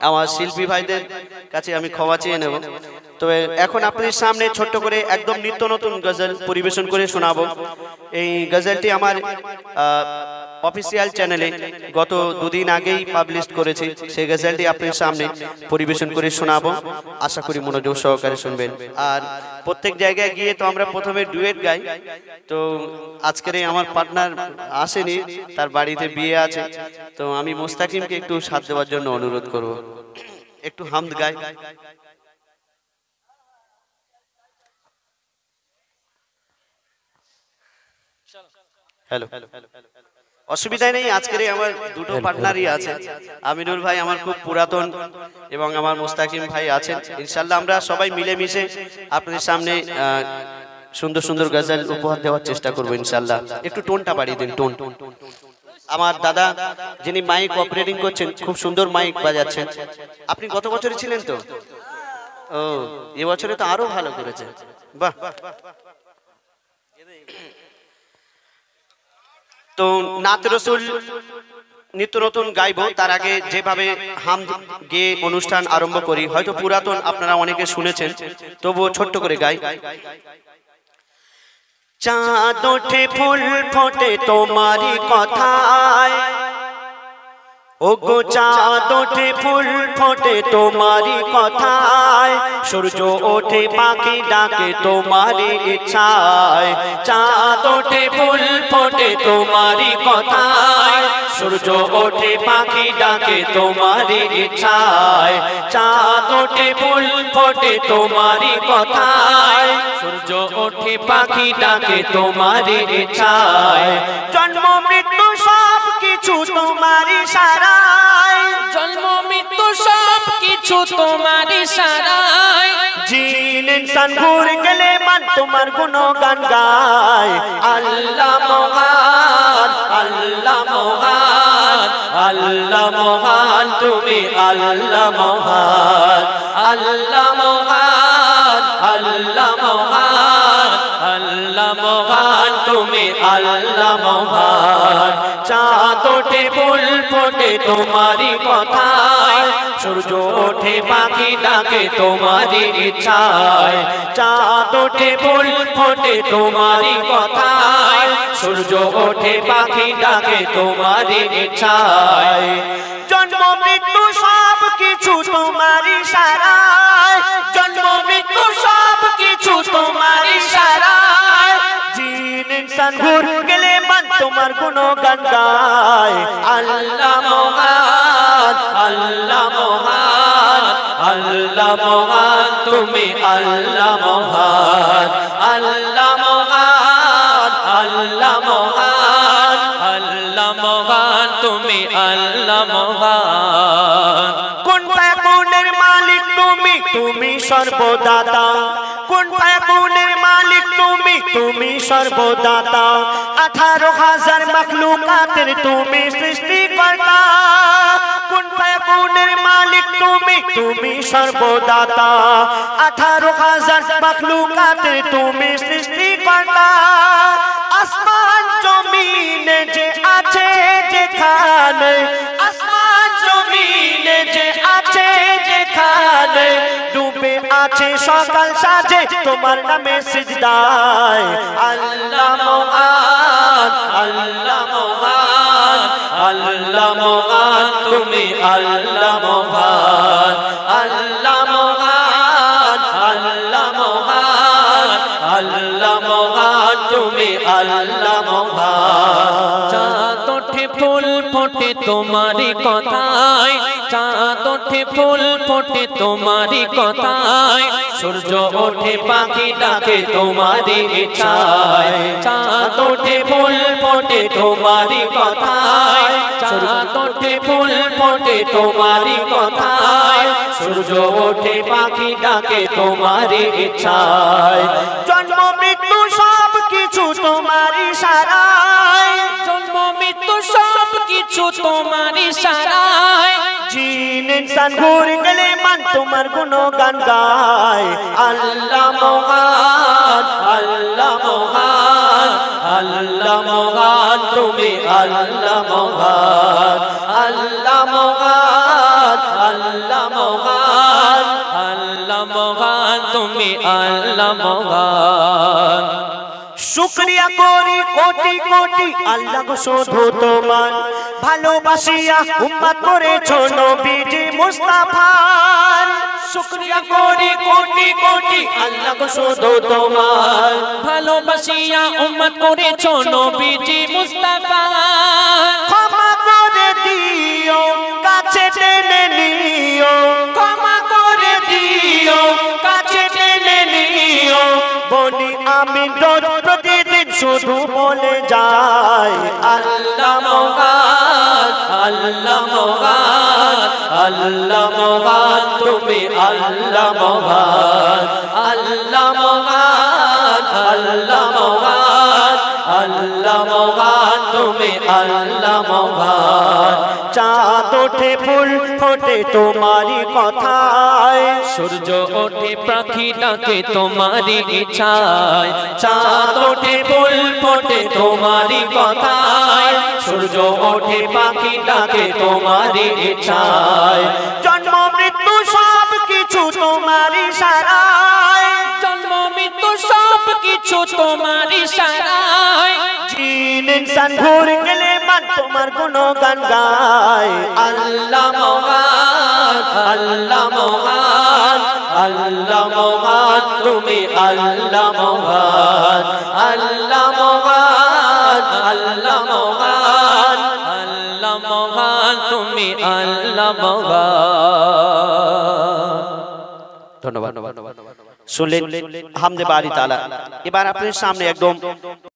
আমার শিল্পী ভাইদের কাছে আমি ক্ষমা চেয়ে নেব। তবে এখন আপনাদের সামনে ছোট্ট করে একদম নিত্য নতুন গজল পরিবেশন করে শোনাবো। এই গজলটি আমার অফিসিয়াল চ্যানেলে গত দুদিন আগেই পাবলিশ করেছি। সেই গজলটি আপনাদের সামনে পরিবেশন করে শোনাবো, আশা করি মনোযোগ সহকারে শুনবেন। আর প্রত্যেক জায়গায় গিয়ে তো আমরা প্রথমে ডুয়েট গাই, তো আজকের আমার পার্টনার আসেনি, তার বাড়িতে বিয়ে আছে, তো আমি মোস্তাকিমকে একটু সাথ দেওয়ার জন্য অনুরোধ করব, একটু হামদ গাই। হ্যালো, অসুবিধা নেই, আজকের আমার দুটো পার্টনারই আছে। আমিনুল ভাই আমার খুব পুরাতন এবং আমার মোস্তাকিম ভাই আছেন। ইনশাল্লাহ আমরা সবাই মিলেমিশে আপনাদের সামনে সুন্দর সুন্দর গজল উপহার দেওয়ার চেষ্টা করবো ইনশাল্লাহ। একটু টোনটা বাড়িয়ে দিন, টোন। আমার দাদা যিনি মাইক অপারেটিং করছেন, খুব সুন্দর মাইক বাজাচ্ছেন। আপনি গত বছরে ছিলেন তো? ও, এবছরে তো আরো ভালো করেছে, বাহ। তো নাত রসুল নিত্য নতুন গাইবো, তার আগে যেভাবে হামদ গেয়ে অনুষ্ঠান আরম্ভ করি, হয়তো পুরাতন আপনারা অনেকে শুনেছেন, তবুও ছোট্ট করে গাই। চাঁদ ওঠে ফুল ফোটে তোমারই কথায়, ও গো চাঁদ ওঠে ফুল ফোটে তোমারই কথায়, সূর্য ওঠে পাখি ডাকে তোমারই ইচ্ছায়। চাঁদ ওঠে ফুল ফোটে তোমারই কথায়, সূর্য ওঠে পাখি ডাকে তোমারই ইচ্ছায়। চাঁদ ওঠে ফুল ফোটে তোমারই কথায়, সূর্য ওঠে পাখি ডাকে তোমারই ইচ্ছায়। জন্ম মৃত্যু সব কিছু তোমারই ইশারায়, জন্ম মৃত্যু সব কিছু তোমার ইশারায়। জিন ইনসান ঘুরে গেলে মান তোমার গুণগান গায়। আল্লাহ মহান, আল্লাহ মহান, আল্লাহ মহান, তুমি আল্লাহ মহান। আল্লাহ মহান, আল্লাহ মহান, আল্লাহ মহান, তুমি আল্লাহ মহান। চাঁদ ওঠে ফুল ফোটে তোমারই কথায়, সূর্য ওঠে পাখি ডাকে তোমারই ইচ্ছায়। চাঁদ ওঠে ফুল ফোটে তোমারই কথায়, সূর্য ওঠে পাখি ডাকে তোমারই ইচ্ছায়। জন্ম মৃত্যু সব কিছু তোমারই ইশারায়, জন্ম মৃত্যু সব কিছু তোমারই ইশারায়। জিন ইনসান ঘুরে গেলে মান তোমার গুণগান গায়। আল্লাহ মহান, আল্লাহ মহান, আল্লাহ মহান, তুমি আল্লাহ মহান। আল্লাহ মহান, আল্লাহ মহান, আল্লাহ মহান, তুমি আল্লাহ মহান। কোন ফায়াকুনের মালিক তুমি, তুমি সর্বদাতা। কোন ফায়াকুনের মালিক তুমি, তুমি সর্বদাতা। 18,000 মাখলুকাতের তুমি সৃষ্টিকর্তা। কোন ফায়াকুনের মালিক তুমি, তুমি সর্বদাতা। 18,000 মাখলুকাতের তুমি সৃষ্টিকর্তা। আসমান জমিনে যে আছে যেখানে, আসমান জমিনে যে আছে যেখানে, ডুবে আছে সকাল সাজে তোমার নামে সিজদায়। আল্লাহ মহান, আল্লাহ মহান, আল্লাহ মহান, তুমি আল্লাহ মহান। আল্লাহ মহান, আল্লাহ মহান, আল্লাহ মহান, তুমি আল্লাহ মহান। চাঁদ ওঠে ফুল ফোটে তোমারই কথায়, চাঁদ ওঠে ফুল ফোটে তোমারই কথায়, সূর্য ওঠে পাখি ডাকে তোমারই ইচ্ছায়। চাঁদ ওঠে ফুল ফোটে তোমারই কথায়, চাঁদ ওঠে ফুল ফোটে তোমারই কথায়, সূর্য ওঠে পাখি ডাকে তোমারই ইচ্ছায়। জন্ম মৃত্যু সব কিছু তোমার ইশারায়, জন্ম মৃত্যু সব কিছু তোমার ইশারায়। জিন ইনসান ঘুরে গেলে মান তোমার গুণগান গায়। আল্লাহ মহান, আল্লাহ মহান, আল্লাহ মহান, তুমি আল্লাহ মহান। আল্লাহ মহান, আল্লাহ আল্লাহ মহান। শুকরিয়া করি কোটি কোটি আল্লাহ গো শুধু তোমার, ভালোবাসিয়া উম্মত করেছো নবীজি মুস্তাফার। শুকরিয়া করি কোটি কোটি আল্লাহ গো শুধু তোমার, ভালোবাসিয়া উম্মত করেছো নবীজি মুস্তাফা। ক্ষমা করে দিও কাছে টেনে নিও, ক্ষমা করে দিও কাছে টেনে নিও। বলি আমি রোজ প্রতিদিন শুধু বলে যাই আল্লাহ মহান, আল্লাহ মহান, আল্লাহ মহান, তুমি আল্লাহ মহান, আল্লাহ মহান, আল্লাহ মহান, আল্লাহ মহান, তুমি আল্লাহ মহান। চাঁদ ওঠে ফুল ফোটে তোমারই কথায়, সূর্য ওঠে পাখি ডাকে তোমারই ইচ্ছায়। চাঁদ ওঠে ফুল ফোটে তোমারই কথায়, সূর্য ওঠে পাখি ডাকে তোমারই ইচ্ছায়। জন্ম মৃত্যু সব কিছু তোমারই ইশারায়, জন্ম মৃত্যু সব কিছু তোমার ইশারায়। জিন ইনসান ঘুরে গেলে মান তোমার গুণগান গায়। আল্লাহ মহান, আল্লাহ মহান, আল্লাহ মহান, তুমি আল্লাহ মহান, আল্লাহ মহান, আল্লাহ মহান, আল্লাহ মহান, তুমি আল্লাহ মহান। ধন্যবাদ। শুনলেন হামদে বারি তাআলা। এবার আপনাদের সামনে একদম